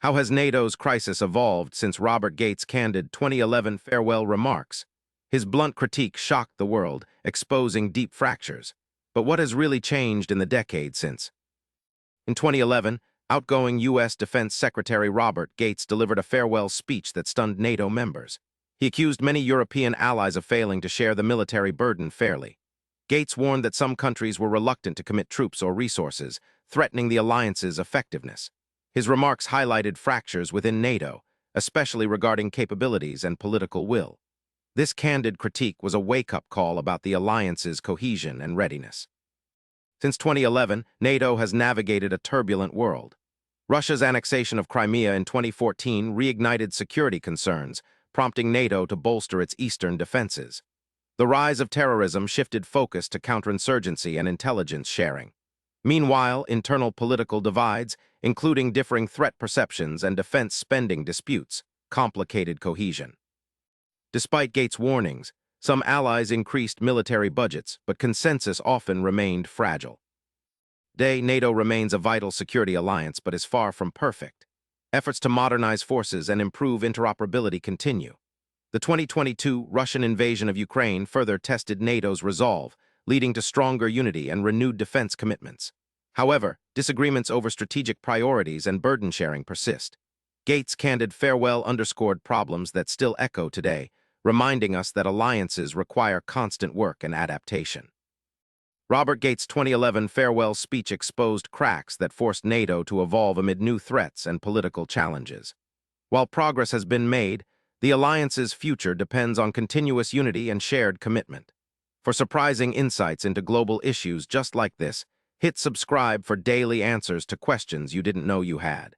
How has NATO's crisis evolved since Robert Gates' candid 2011 farewell remarks? His blunt critique shocked the world, exposing deep fractures. But what has really changed in the decade since? In 2011, outgoing U.S. Defense Secretary Robert Gates delivered a farewell speech that stunned NATO members. He accused many European allies of failing to share the military burden fairly. Gates warned that some countries were reluctant to commit troops or resources, threatening the alliance's effectiveness. His remarks highlighted fractures within NATO, especially regarding capabilities and political will. This candid critique was a wake-up call about the alliance's cohesion and readiness. Since 2011, NATO has navigated a turbulent world. Russia's annexation of Crimea in 2014 reignited security concerns, prompting NATO to bolster its eastern defenses. The rise of terrorism shifted focus to counterinsurgency and intelligence sharing. Meanwhile, internal political divides, including differing threat perceptions and defense spending disputes, complicated cohesion. Despite Gates' warnings, some allies increased military budgets, but consensus often remained fragile. Today, NATO remains a vital security alliance, but is far from perfect. Efforts to modernize forces and improve interoperability continue. The 2022 Russian invasion of Ukraine further tested NATO's resolve, leading to stronger unity and renewed defense commitments. However, disagreements over strategic priorities and burden sharing persist. Gates' candid farewell underscored problems that still echo today, reminding us that alliances require constant work and adaptation. Robert Gates' 2011 farewell speech exposed cracks that forced NATO to evolve amid new threats and political challenges. While progress has been made, the alliance's future depends on continuous unity and shared commitment. For surprising insights into global issues just like this, hit subscribe for daily answers to questions you didn't know you had.